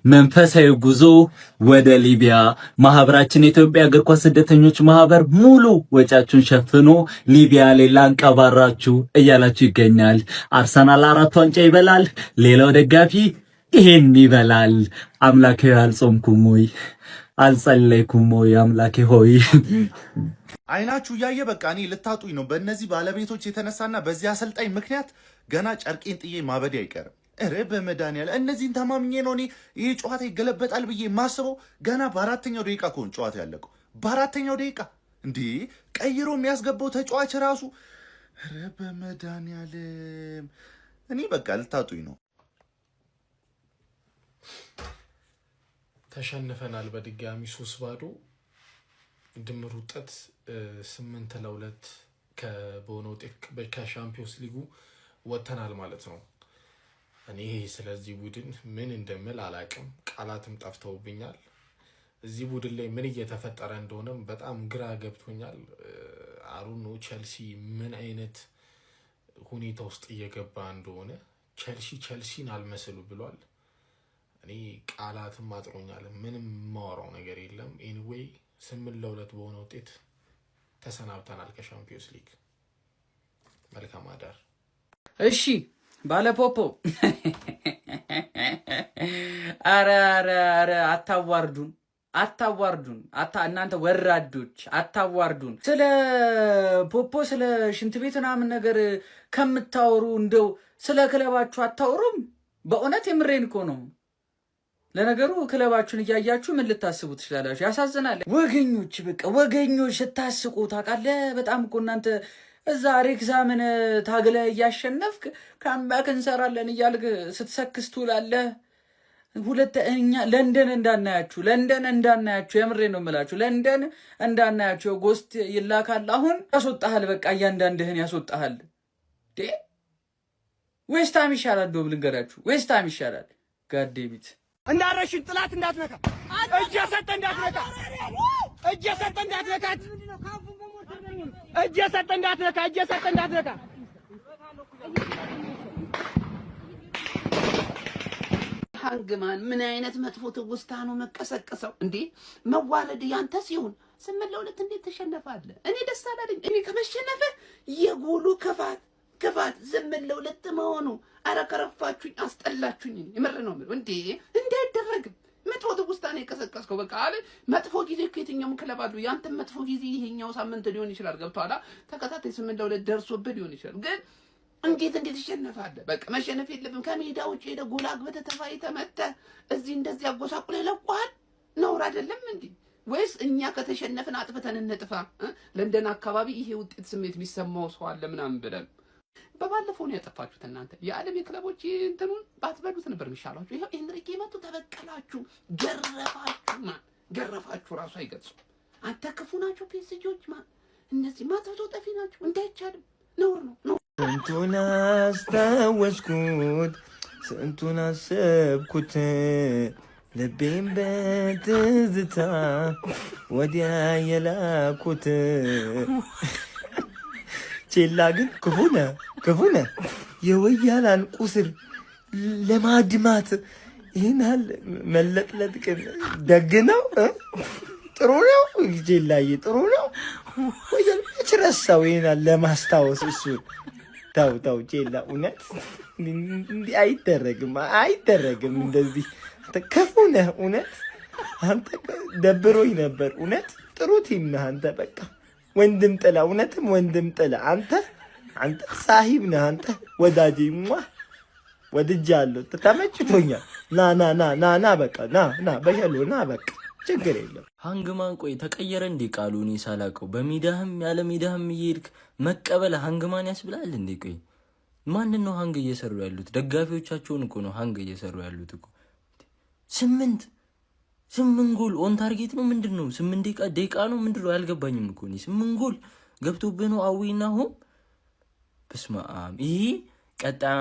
መንፈሳዊ ጉዞ ወደ ሊቢያ ማህበራችን የኢትዮጵያ እግር ኳስ ስደተኞች ማህበር ሙሉ ወጫችሁን ሸፍኖ ሊቢያ ላይ ላንቀባራችሁ እያላችሁ ይገኛል። አርሰናል 4 ዋንጫ ይበላል፣ ሌላው ደጋፊ ይሄን ይበላል። አምላኬ አልጾምኩም ወይ አልጸለይኩም ወይ? አምላኬ ሆይ አይናችሁ እያየ በቃ እኔ ልታጡኝ ነው። በእነዚህ ባለቤቶች የተነሳና በዚህ አሰልጣኝ ምክንያት ገና ጨርቄን ጥዬ ማበዴ አይቀርም። እረ በመድኃኒዓለም እነዚህን ተማምኜ ነው እኔ ይሄ ጨዋታ ይገለበጣል ብዬ ማስበው። ገና በአራተኛው ደቂቃ ከሆነ ጨዋታ ያለቀው በአራተኛው ደቂቃ እንዴ ቀይሮ የሚያስገባው ተጫዋች ራሱ። እረ በመድኃኒዓለም እኔ በቃ ልታጡኝ ነው። ተሸንፈናል በድጋሚ 3-0 ድምር ውጤት 8-2 በሆነ ውጤት ከሻምፒዮንስ ሊጉ ወጥተናል ማለት ነው። እኔ ስለዚህ ቡድን ምን እንደምል አላቅም፣ ቃላትም ጠፍተውብኛል። እዚህ ቡድን ላይ ምን እየተፈጠረ እንደሆነም በጣም ግራ ገብቶኛል። አሩኖ ቸልሲ ምን አይነት ሁኔታ ውስጥ እየገባ እንደሆነ ቸልሲን አልመስሉ ብሏል። እኔ ቃላትም አጥሮኛል፣ ምንም ማወራው ነገር የለም። ኤኒዌይ 8-2 በሆነ ውጤት ተሰናብተናል ከሻምፒዮንስ ሊግ። መልካም አዳር። እሺ ባለፖፖ አረ አታዋርዱን እናንተ ወራዶች አታዋርዱን። ስለ ፖፖ ስለ ሽንት ቤት ምናምን ነገር ከምታወሩ እንደው ስለ ክለባችሁ አታወሩም? በእውነት የምሬን እኮ ነው። ለነገሩ ክለባችሁን እያያችሁ ምን ልታስቡ ትችላላችሁ? ያሳዝናል። ወገኞች በቃ ወገኞች ስታስቁ ታውቃለህ። በጣም እኮ እናንተ እዛ ኤግዛምን ታግለ እያሸነፍክ ካምባክ እንሰራለን እያልክ ስትሰክስ ትውላለህ። ሁለተኛ ለንደን እንዳናያችሁ የምሬ ነው የምላችሁ። ለንደን እንዳናያችሁ ጎስት ይላካል። አሁን ያስወጣሃል። በቃ እያንዳንድህን ያስወጣሃል። ዌስታም ይሻላል። ዶብል እንገራችሁ ዌስታም ይሻላል። ጋዴቢት እንዳረሽን ጥላት እንዳትነካ እጅ ሰጠ እንዳትነካ እጅ ሰጠ እንዳትነካት እጅ ሰጠ እንዳትነካ ሃንግማን ምን አይነት መጥፎ ትውስታ ነው መቀሰቀሰው እንዴ? መዋረድ ያንተ ሲሆን 8-2 እንዴት ተሸነፋለ? እኔ ደስ አላለኝ። እኔ ከመሸነፈ የጎሉ ክፋት 8-2 መሆኑ አረከረፋችሁኝ፣ አስጠላችሁኝ። የምር ነው እንዴ እንዳይደረግም መጥፎ ትውስታ ነው የቀሰቀስከው። በቃ አለ መጥፎ ጊዜ ከየትኛውም ክለብ አሉ። ያንተ መጥፎ ጊዜ ይሄኛው ሳምንት ሊሆን ይችላል። ገብቷላ? ተከታታይ 8-2 ደርሶብህ ሊሆን ይችላል። ግን እንዴት ይሸነፋል? በቃ መሸነፍ የለብም። ከሜዳ ውጪ ሄደ ጎል አግብተህ ተፋይተህ መተህ እዚህ እንደዚህ አጎሳቁለህ ለቋል። ነውር አይደለም እንዴ? ወይስ እኛ ከተሸነፍን አጥፍተን እንጥፋ? ለንደን አካባቢ ይሄ ውጤት ስሜት የሚሰማው ሰው አለ ምናምን ብለን በባለፈው ነው ያጠፋችሁት እናንተ። የዓለም የክለቦች እንትኑን ባትበሉት ነበር የሚሻላችሁ። ይሄ ኤንሪኬ መጡ ተበቀላችሁ፣ ገረፋችሁ ራሱ አይገልጹም። አንተ ክፉ ናቸው ፒኤስጂዎች እነዚህ ማጥፍቶ ጠፊ ናቸው። እንዳይቻልም ነውር ነው። ስንቱን አስታወስኩት፣ ስንቱን አሰብኩት፣ ልቤን በትዝታ ወዲያ የላኩት። ቼላ ግን ክፉ ነህ። የወያላን ቁስል ለማድማት ይህናል መለጥለጥ ግን ደግ ነው፣ ጥሩ ነው። ቼላዬ ጥሩ ነው። ወያል ረሳው ይህናል ለማስታወስ እሱን። ተው ቼላ፣ እውነት እንዲህ አይደረግም እንደዚህ። ክፉ ነህ እውነት። አንተ ደብሮኝ ነበር እውነት። ጥሩ ቲም ነህ አንተ። በቃ ወንድም ጥላ፣ እውነትም ወንድም ጥላ። አንተ ሳሂብ ነህ አንተ። ወዳጄ ወድጃለሁ፣ ተመችቶኛል። ና በቃ ና በሄሎ ና በቃ ችግር የለም። ሃንግማን ቆይ ተቀየረ እንዴ ቃሉ? እኔ ሳላውቀው በሚዳህም ያለ ሚዳህም እየሄድክ መቀበል ሃንግማን ያስብላል እንዴ? ቆይ ማንን ነው ሃንግ እየሰሩ ያሉት? ደጋፊዎቻቸውን እኮ ነው ሃንግ እየሰሩ ያሉት እኮ። 8 ጎል ኦን ታርጌት ነው ምንድን ነው? 8 ደቂቃ ነው ምንድን ነው? አልገባኝም እኮ እኔ። 8 ጎል ገብቶብህ ነው አዊና ሆም። በስመ አብ። ይሄ ቀጣይ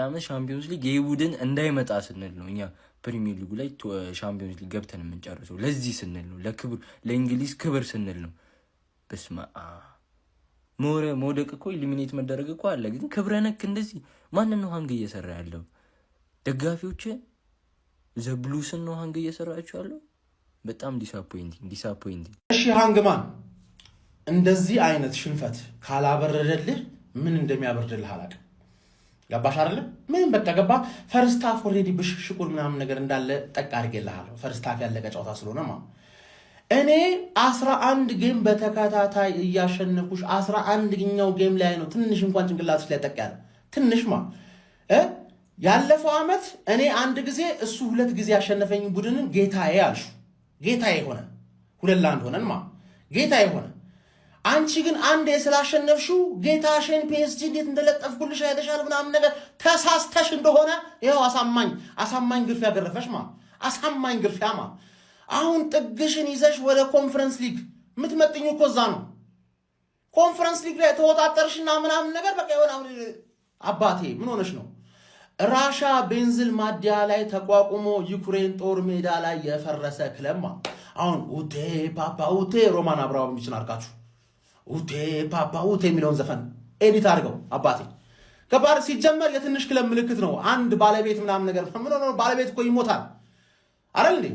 ዓመት ሻምፒዮንስ ሊግ ይሄ ቡድን እንዳይመጣ ስንል ነው እኛ ፕሪሚየር ሊጉ ላይ ሻምፒዮንስ ሊግ ገብተን የምንጨርሰው። ለዚህ ስንል ነው፣ ለክብር ለእንግሊዝ ክብር ስንል ነው። በስመ አብ። መውደቅ እኮ ኢሊሚኔት መደረግ እኮ አለ። ግን ክብረ ነክ እንደዚህ ማንን ነው ሃንግ እየሰራ ያለው? ደጋፊዎች ዘብሉስን ነው ሃንግ እየሰራችሁ ያለው። በጣም ዲስአፖይንቲንግ። እሺ ሃንግማን እንደዚህ አይነት ሽንፈት ካላበረደልህ ምን እንደሚያበርድልህ አላውቅም። ገባሽ አይደለም? ምን በቃ ገባ። ፈርስት ሃፍ ኦልሬዲ ብሽሽቁል ምናምን ነገር እንዳለ ጠቅ አድርጌልሃለሁ። ፈርስት ሃፍ ያለቀ ጨዋታ ስለሆነ ማለት እኔ 11 ጌም በተከታታይ እያሸነፍኩሽ 11ኛው ጌም ላይ ነው ትንሽ እንኳን ጭንቅላትሽ ላይ ጠቅ ያለ ትንሽ ያለፈው ዓመት እኔ አንድ ጊዜ እሱ 2 ጊዜ ያሸነፈኝ ቡድንን ጌታዬ አልሹ። ጌታዬ ሆነ 2-1 ሆነን ጌታዬ ሆነ። አንቺ ግን አንዴ ስላሸነፍሽው ጌታሽን ፒኤስጂ እንዴት እንደለጠፍኩልሽ አይተሻል ምናምን ነገር ተሳስተሽ እንደሆነ ይኸው አሳማኝ ግርፊያ ገረፈሽ አሳማኝ ግርፊያ አሁን ጥግሽን ይዘሽ ወደ ኮንፈረንስ ሊግ የምትመጥኙ እኮ እዛ ነው። ኮንፈረንስ ሊግ ላይ ተወጣጠርሽና ምናምን ነገር በቃ የሆነ አባቴ ምን ሆነሽ ነው? ራሻ ቤንዝል ማዲያ ላይ ተቋቁሞ ዩክሬን ጦር ሜዳ ላይ የፈረሰ ክለብ አሁን ኡቴ ፓፓ ኡቴ ሮማን አብራሞቪችን አርጋችሁ ኡቴ ፓፓ ኡቴ የሚለውን ዘፈን ኤዲት አድርገው አባቴ ከባድ ሲጀመር የትንሽ ክለብ ምልክት ነው። አንድ ባለቤት ምናምን ነገር ምን ሆነ? ባለቤት እኮ ይሞታል አይደል እንዴ?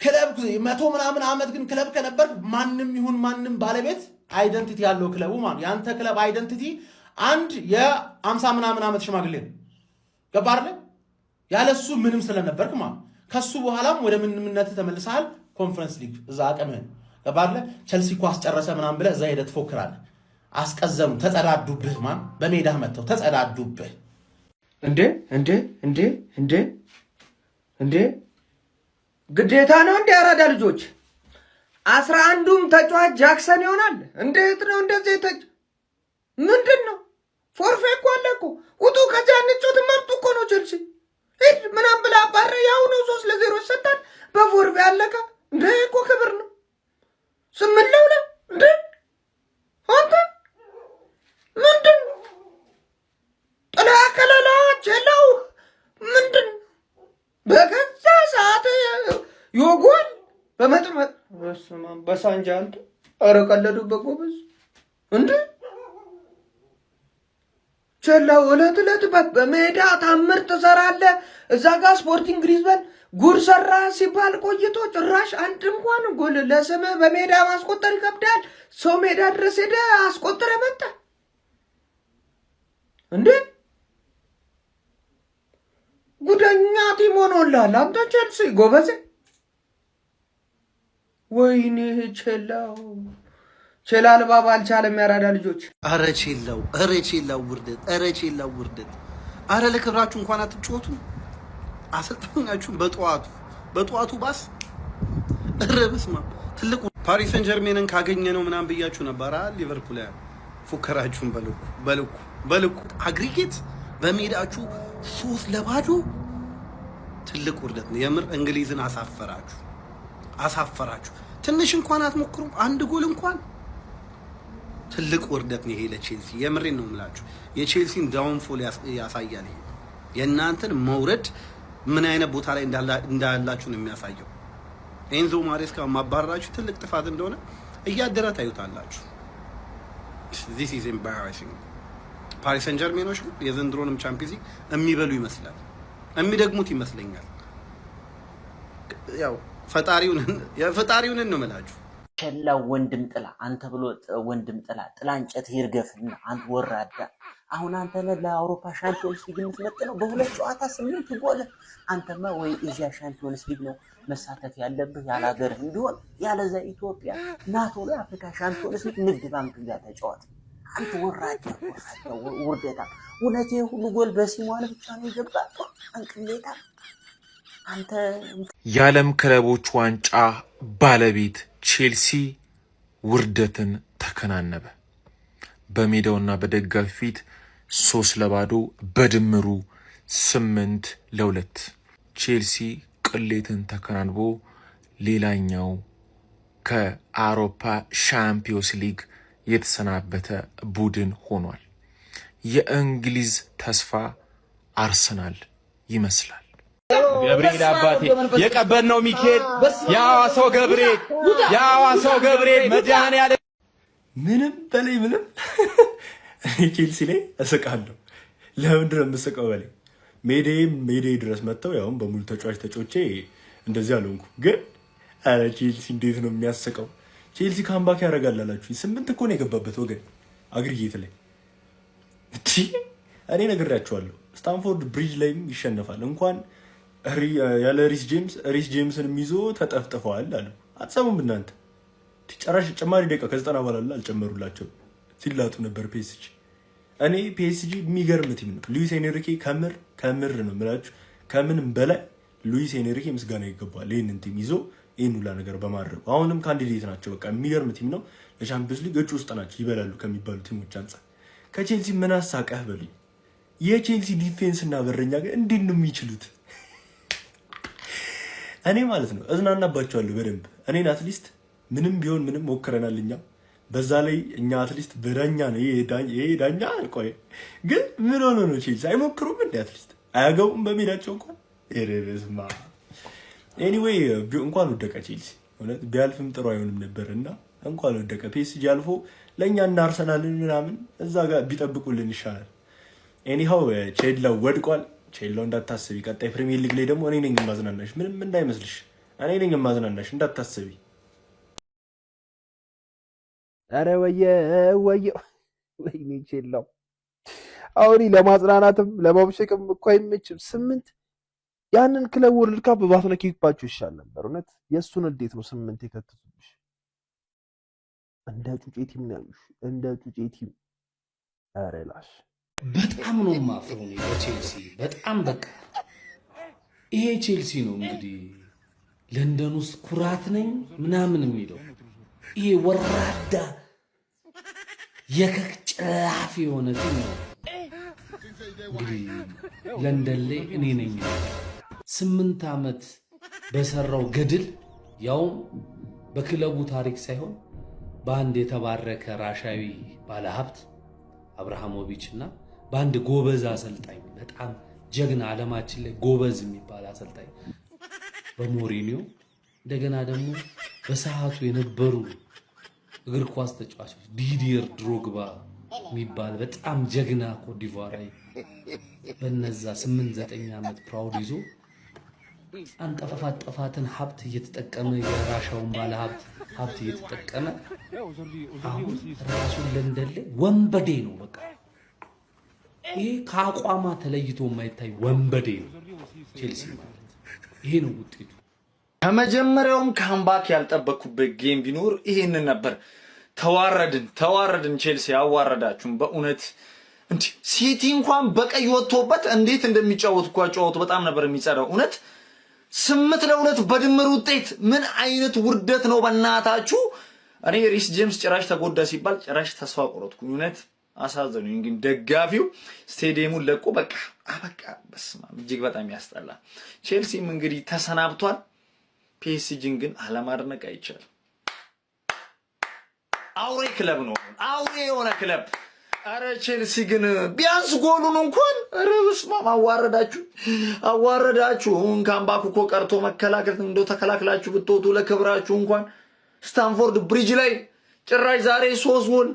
ክለብ 100 ምናምን ዓመት ግን ክለብ ከነበር ማንም ይሁን ማንም ባለቤት አይደንቲቲ ያለው ክለቡ ያንተ ክለብ አይደንቲቲ አንድ የ50 ምናምን ዓመት ሽማግሌ ነው። ገባህ አይደል? ያለሱ ምንም ስለነበርክ ከሱ በኋላም ወደ ምንምነት ተመልሰሃል። ኮንፈረንስ ሊግ እዛ አቀምህን ገባህ አይደል? ቸልሲ እኮ አስጨረሰ ምናምን ብለህ እዛ ሄደህ ትፎክራለህ። አስቀዘሙ፣ ተጸዳዱብህ በሜዳህ መጥተው ተጸዳዱብህ። እንዴ ግዴታ ነው እንዴ? አራዳ ልጆች 11ዱም ተጫዋች ጃክሰን ይሆናል? እንዴት ነው እንደዚህ? ምንድን ነው ፎርፌ እኮ አለ እኮ። ውጡ ከዚያ እንጮት መርጡ እኮ ነው ቸልሲ ሂድ ምናምን ብላ አባረ። ያው ነው 3-0 ይሰጣል በፎርፌ አለቀ። እንዴ እኮ ክብር ነው። 8-2 እንዴ አንተ ምንድን ጥላ ከለላ ቸላው ምንድን በገዛ ሰዓት ይወጓል በመጥመጥ በሳንጃ አንተ ኧረ ቀለዱበት ጎበዝ እንዴ ቸላው ዕለት በሜዳ ታምር ትሰራለህ። እዛ ጋር ስፖርቲንግ ግሪዝበን ጉድ ሰራ ሲባል ቆይቶ ጭራሽ አንድ እንኳን ጎል ለስምህ በሜዳ ማስቆጠር ይከብዳል። ሰው ሜዳ ድረስ ሄደ አስቆጥረ መጣ እንዴ ጉደኛ ቲም ሆኖልሃል አንተ ቸልሲ ጎበዜ። ወይኔ ቼላ ልባባ አልቻለም። ያራዳ ልጆች አረ ቼላው ውርደት። አረ ለክብራችሁ እንኳን አትጫወቱ። አሰልጣኛችሁን በጠዋቱ ባስ ረብስማ ትልቁ ፓሪስ ሰን ጀርሜንን ካገኘ ነው ምናምን ብያችሁ ነበር። ሊቨርፑል ፉከራችሁን በልኩ አግሪጌት በሜዳችሁ 3-0 ትልቅ ውርደት ነው የምር። እንግሊዝን አሳፈራችሁ። ትንሽ እንኳን አትሞክሩም? አንድ ጎል እንኳን ትልቅ ውርደት ነው ይሄ ለቼልሲ። የምሬን ነው የምላችሁ። የቼልሲን ዳውንፎል ያሳያል። የእናንተን መውረድ ምን አይነት ቦታ ላይ እንዳላችሁ ነው የሚያሳየው። ኤንዞ ማሬስካ ማባረራችሁ ትልቅ ጥፋት እንደሆነ እያደረ ታዩታላችሁ። this is embarrassing። ፓሪስ ሰን ጀርሜኖች የዘንድሮንም ቻምፒየንስ ሊግ የሚበሉ ይመስላል፣ የሚደግሙት ይመስለኛል። ያው ፈጣሪውን ነው የምላችሁ። ቸላው ወንድም ጥላ አንተ ብሎ ወንድም ጥላ እንጨት ይርገፍና አንተ ወራዳ። አሁን አንተ ለአውሮፓ ሻምፒዮንስ ሊግ የምትመጥነው በሁለት ጨዋታ 8 ጎል። አንተማ ወይ ኤዥያ ሻምፒዮንስ ሊግ ነው መሳተፍ ያለብህ ያለ ሀገር እንዲሆን፣ ያለዛ ኢትዮጵያ ናቶ ላይ አፍሪካ ሻምፒዮንስ ሊግ ንግድ ባንክ ጋር ተጫወት። አንተ ወራዳ ውርደታ። እውነቴ ሁሉ ጎል በሲሞን ብቻ ነው የገባው። አንቅሌታ አንተ። የዓለም ክለቦች ዋንጫ ባለቤት ቼልሲ ውርደትን ተከናነበ። በሜዳውና በደጋፊ ፊት 3-0 በድምሩ 8-2 ቼልሲ ቅሌትን ተከናንቦ ሌላኛው ከአውሮፓ ሻምፒዮንስ ሊግ የተሰናበተ ቡድን ሆኗል። የእንግሊዝ ተስፋ አርሰናል ይመስላል። ገብርኤል አባቴ የቀበልነው ሚካኤል የሐዋሳው ገብርኤል መድኃኒዓለም ምንም በላይ ምንም ቼልሲ ላይ እስቃለሁ። ለምንድን ነው የምስቀው? በላይ ሜዴ ድረስ መጥተው ያውም በሙሉ ተጫዋች ተጮቼ እንደዚህ አልሆንኩ። ግን ኧረ ቼልሲ እንዴት ነው የሚያስቀው! ቼልሲ ካምባክ ያደርጋል አላችሁ። 8 እኮ ነው የገባበት ወገን አግሪጌት ላይ እኔ ነግሬያቸዋለሁ። ስታንፎርድ ብሪጅ ላይም ይሸነፋል። እንኳን ያለ ሪስ ጄምስን ይዞ ተጠፍጥፈዋል አሉ። አትሰሙም እናንተ? ጨራሽ ጭማሪ ደቂቃ ከ90 በኋላ አልጨመሩላቸው ሲላጡ ነበር ፒኤስጂ። እኔ ፒኤስጂ የሚገርም ቲም ነው። ሉዊስ ኤንሪኬ ከምር ነው የምላችሁ፣ ከምንም በላይ ሉዊስ ኤንሪኬ ምስጋና ይገባል። ይህንን ቲም ይዞ ይህን ሁላ ነገር በማድረጉ አሁንም ካንዲዴት ናቸው። በቃ የሚገርም ቲም ነው። ለቻምፒዮንስ ሊግ እጩ ውስጥ ናቸው፣ ይበላሉ ከሚባሉ ቲሞች አንጻር። ከቼልሲ ምን አሳቀህ በሉኝ። የቼልሲ ዲፌንስ እና በረኛ ግን እንዴት ነው የሚችሉት? እኔ ማለት ነው እዝናናባቸዋለሁ በደንብ። እኔን አትሊስት ምንም ቢሆን ምንም ሞክረናል እኛ። በዛ ላይ እኛ አትሊስት በዳኛ ነው ይሄ ዳኛ ቆይ ግን ምን ሆኖ ነው ቼልሲ አይሞክሩም እንዴ? አትሊስት አያገቡም በሜዳቸው እንኳን ኤሬስማ። ኤኒዌይ እንኳን ወደቀ ቼልሲ። እውነት ቢያልፍም ጥሩ አይሆንም ነበርና እንኳን ወደቀ። ፒኤስጂ አልፎ ለኛ እና አርሰናልን ምናምን እዛ ጋር ቢጠብቁልን ይሻላል። ኤኒሃው ቼላው ወድቋል። ቼላው እንዳታስቢ፣ ቀጣይ ፕሪሚየር ሊግ ላይ ደግሞ እኔ ነኝ የማዝናናሽ። ምንም እንዳይመስልሽ፣ እኔ ነኝ የማዝናናሽ እንዳታስቢ። አረ ወይኔ ቼላው አሁን ለማጽናናትም ለማብሸቅም እኮ አይመችም። 8 ያንን ክለብ ወርልድ ካፕ ባትነኪባችሁ ይሻል ነበር። እውነት የእሱን እንዴት ነው 8 የከተቱብሽ? እንደ ጩጬ ቲም ነው ያሉሽ፣ እንደ ጩጬ ቲም። አረ ላሽ በጣም ነው የማፍረው በቼልሲ በጣም በቃ ይሄ ቼልሲ ነው እንግዲህ ለንደን ውስጥ ኩራት ነኝ ምናምን የሚለው ይሄ ወራዳ የከጭራፍ የሆነ ቲም ነው። እንግዲህ ለንደን ላይ እኔ ነኝ 8 ዓመት በሰራው ገድል ያውም በክለቡ ታሪክ ሳይሆን በአንድ የተባረከ ራሻዊ ባለሀብት አብርሃሞቪች እና በአንድ ጎበዝ አሰልጣኝ በጣም ጀግና ዓለማችን ላይ ጎበዝ የሚባል አሰልጣኝ በሞሪኒዮ እንደገና ደግሞ በሰዓቱ የነበሩ እግር ኳስ ተጫዋቾች ዲዲየር ድሮግባ የሚባል በጣም ጀግና ኮትዲቯራዊ በነዛ 8-9 ዓመት ፕራውድ ይዞ አንጠፋጠፋትን ሀብት እየተጠቀመ የራሻውን ባለ ሀብት እየተጠቀመ አሁን ራሱን ለንደን ላይ ወንበዴ ነው። በቃ ይሄ ከአቋማ ተለይቶ የማይታይ ወንበዴ ነው ቼልሲ ማለት። ይሄ ነው ውጤቱ። ከመጀመሪያውም ካምባክ ያልጠበቅኩበት ጌም ቢኖር ይሄንን ነበር። ተዋረድን። ቼልሲ ያዋረዳችሁም በእውነት እንዴ! ሲቲ እንኳን በቀይ ወጥቶበት እንዴት እንደሚጫወት እኮ ጫወቱ በጣም ነበር የሚጸዳው። እውነት 8-2 በድምር ውጤት ምን አይነት ውርደት ነው በእናታችሁ። እኔ ሪስ ጄምስ ጭራሽ ተጎዳ ሲባል ጭራሽ ተስፋ ቆረጥኩኝ። እውነት አሳዘኑኝ። ግን ደጋፊው ስቴዲየሙን ለቆ በቃ አበቃ። በስመ አብ እጅግ በጣም ያስጠላል። ቼልሲም እንግዲህ ተሰናብቷል። ፒኤስጂን ግን አለማድነቅ አይቻልም። አውሬ ክለብ ነው፣ አውሬ የሆነ ክለብ። አረ ቼልሲ ግን ቢያንስ ጎሉን እንኳን አረ በስመ አብ አዋረዳችሁ። ካምባክ እኮ ቀርቶ መከላከል እንደው ተከላክላችሁ ብትወጡ ለክብራችሁ እንኳን ስታንፎርድ ብሪጅ ላይ ጭራሽ ዛሬ 3 ጎል።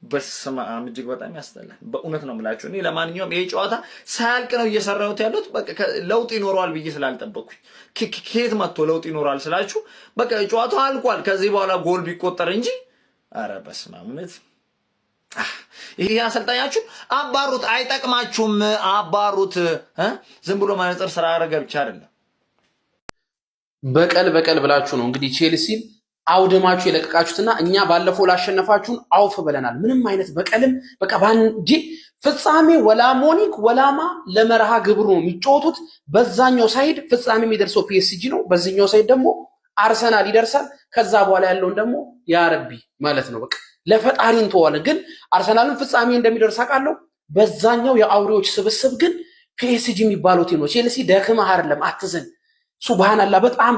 በስመ አብ እጅግ በጣም ያስጠላል። በእውነት ነው የምላችሁ። እኔ ለማንኛውም ይሄ ጨዋታ ሳያልቅ ነው እየሰራሁት ያሉት። በቃ ለውጥ ይኖረዋል ብዬ ስላልጠበቅኩኝ ከየት መጥቶ ለውጥ ይኖራል ስላችሁ በቃ ጨዋታው አልቋል። ከዚህ በኋላ ጎል ቢቆጠር እንጂ አረ በስመ አብ እውነት ይሄ አሰልጣኛችሁ አባሩት፣ አይጠቅማችሁም፣ አባሩት። ዝም ብሎ መነጽር ስራ አረገ ብቻ አይደለም። በቀል ብላችሁ ነው እንግዲህ ቼልሲን አውደማችሁ የለቀቃችሁትና እኛ ባለፈው ላሸነፋችሁን አውፍ ብለናል። ምንም አይነት በቀልም በቃ ባንጂ ፍጻሜ ወላ ሞኒክ ወላማ ለመርሃ ግብሩ ነው የሚጫወቱት። በዛኛው ሳይድ ፍጻሜ የሚደርሰው ፒኤስጂ ነው፣ በዚህኛው ሳይድ ደግሞ አርሰናል ይደርሳል። ከዛ በኋላ ያለውን ደግሞ ያ ረቢ ማለት ነው። በቃ ለፈጣሪ እንተዋለን። ግን አርሰናልን ፍጻሜ እንደሚደርስ አውቃለሁ። በዛኛው የአውሬዎች ስብስብ ግን ፒኤስጂ የሚባለው ቲም ነው። ቼልሲ ደክመህ አይደለም፣ አትዘን። ሱብሃንአላህ በጣም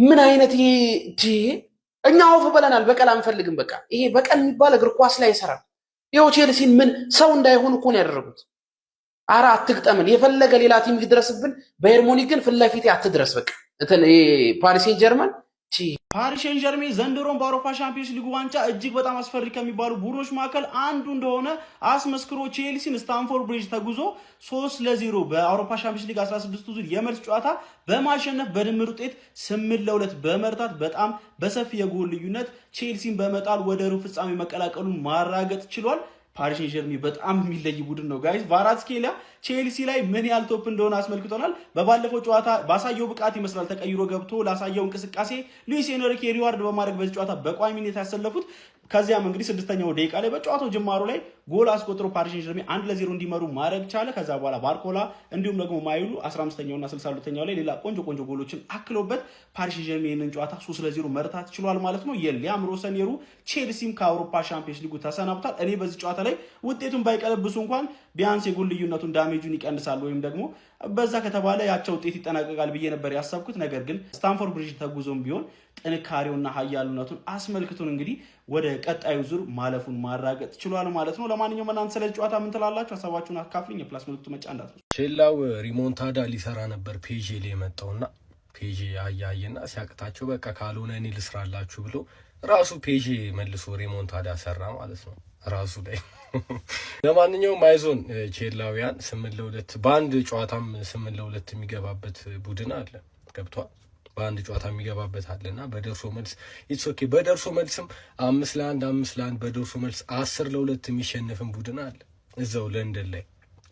ምን አይነት ይሄ እኛ አውፍ ብለናል። በቀል አንፈልግም። በቃ ይሄ በቀል የሚባል እግር ኳስ ላይ አይሰራም። ይኸው ቼልሲን ምን ሰው እንዳይሆን እኮ ነው ያደረጉት። አራ አትግጠምን፣ የፈለገ ሌላ ቲም ይድረስብን፣ ባየር ሙኒክ ግን ፊት ለፊት አትድረስ። በቃ እንትን ፓሪስ ሴን ጀርመን ፓሪስ ሴን ዠርሜን ዘንድሮን በአውሮፓ ሻምፒዮንስ ሊግ ዋንጫ እጅግ በጣም አስፈሪ ከሚባሉ ቡድኖች መካከል አንዱ እንደሆነ አስመስክሮ ቼልሲን ስታንፎርድ ብሪጅ ተጉዞ 3-0 በአውሮፓ ሻምፒዮንስ ሊግ 16 ዙር የመልስ ጨዋታ በማሸነፍ በድምር ውጤት 8-2 በመርታት በጣም በሰፊ የጎል ልዩነት ቼልሲን በመጣል ወደ ሩብ ፍጻሜ መቀላቀሉን ማራገጥ ችሏል። ፓሪስ ሴን ዠርሜን በጣም የሚለይ ቡድን ነው ጋይስ። ቫራትስኬሊያ ቼልሲ ላይ ምን ያህል ቶፕ እንደሆነ አስመልክቶናል። በባለፈው ጨዋታ ባሳየው ብቃት ይመስላል ተቀይሮ ገብቶ ላሳየው እንቅስቃሴ ሉዊስ ኤንሪኬ ሪዋርድ በማድረግ በዚህ ጨዋታ በቋሚነት ያሰለፉት። ከዚያም እንግዲህ 6ኛው ደቂቃ ላይ በጨዋታው ጅማሩ ላይ ጎል አስቆጥሮ ፓሪስ ሴን ዠርሜን 1-0 እንዲመሩ ማድረግ ቻለ። ከዛ በኋላ ባርኮላ እንዲሁም ደግሞ ማይሉ 15ኛውና 62ኛው ላይ ሌላ ቆንጆ ጎሎችን አክሎበት ፓሪስ ሴን ዠርሜንን ጨዋታ 3-0 መርታት ችሏል ማለት ነው። የሊያም ሮሰኔሩ ቼልሲም ከአውሮፓ ሻምፒዮንስ ሊጉ ተሰናብቷል። እኔ በዚህ ጨዋታ ላይ ውጤቱን ባይቀለብሱ እንኳን ቢያንስ የጎል ልዩነቱን ዳሜጁን ይቀንሳል ወይም ደግሞ በዛ ከተባለ ያቸው ውጤት ይጠናቀቃል ብዬ ነበር ያሰብኩት። ነገር ግን ስታንፎርድ ብሪጅ ተጉዞም ቢሆን ጥንካሬውና ኃያሉነቱን አስመልክቶን እንግዲህ ወደ ቀጣዩ ዙር ማለፉን ማራገጥ ችሏል ማለት ነው። ለማንኛውም እናንተ ስለዚህ ጨዋታ ምን ትላላችሁ? ሀሳባችሁን አካፍሉኝ። የፕላስ ምልክቱ መጫ እንዳትረሱ። ቼላው ሪሞንታዳ ሊሰራ ነበር ፔዤ ላይ የመጣውና ፔዤ አያየና ሲያቅታቸው በቃ ካልሆነ እኔ ልስራላችሁ ብሎ ራሱ ፔዤ መልሶ ሪሞንታዳ ሰራ ማለት ነው ራሱ ላይ። ለማንኛውም አይዞን ቼላውያን 8-2 በአንድ ጨዋታም 8-2 የሚገባበት ቡድን አለ። ገብቷል። በአንድ ጨዋታ የሚገባበት አለና በደርሶ መልስ ኢትስ ኦኬ። በደርሶ መልስም 5-1 በደርሶ መልስ 10-2 የሚሸነፍን ቡድን አለ እዛው ለንደን ላይ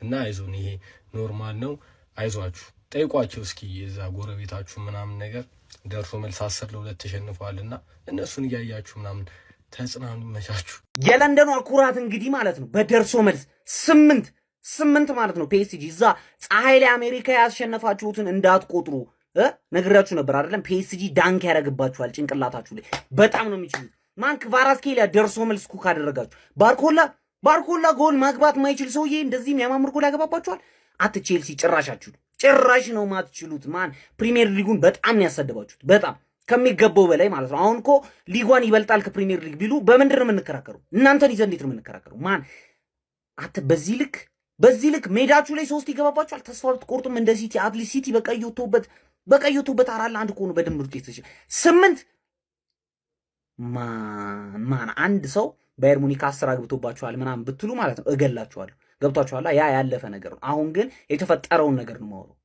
እና አይዞን፣ ይሄ ኖርማል ነው። አይዟችሁ፣ ጠይቋቸው እስኪ የዛ ጎረቤታችሁ ምናምን ነገር ደርሶ መልስ 10-2 ተሸንፈዋልና እነሱን እያያችሁ ምናምን ተጽናኑ፣ ይመቻችሁ። የለንደኗ ኩራት እንግዲህ ማለት ነው በደርሶ መልስ 8 ማለት ነው ፒኤስጂ እዛ ፀሐይ ላይ አሜሪካ ያስሸነፋችሁትን እንዳትቆጥሩ ነግራችሁ ነበር አይደለም? ፒኤስጂ ዳንክ ያደርግባችኋል ጭንቅላታችሁ ላይ በጣም ነው የሚችሉት። ማን ክቫራትስኬሊያ ደርሶ መልስ ኩክ አደረጋችሁ። ባርኮላ ጎል ማግባት ማይችል ሰውዬ እንደዚህ የሚያማምር ጎል ያገባባችኋል። አት ቼልሲ ጭራሽ ነው ማትችሉት። ማን ፕሪሚየር ሊጉን በጣም ያሳደባችሁት በጣም ከሚገባው በላይ ማለት ነው። አሁን እኮ ሊጓን ይበልጣል ከፕሪሚየር ሊግ ቢሉ በምንድን ነው የምንከራከሩ? እናንተን ይዘን እንዴት ነው የምንከራከሩ? ማን አት በዚህ ልክ ሜዳችሁ ላይ 3 ይገባባችኋል። ተስፋ ብትቆርጡም እንደ ሲቲ አትሊስት ሲቲ በቀዩቱበት 4-1 እኮ ነው በድምር ውጤት 8 ማን አንድ ሰው ባየር ሙኒክ 10 አግብቶባችኋል ምናምን ብትሉ ማለት ነው እገላችኋለሁ። ገብቷችኋል? ያ ያለፈ ነገር ነው። አሁን ግን የተፈጠረውን ነገር ነው የማወራው።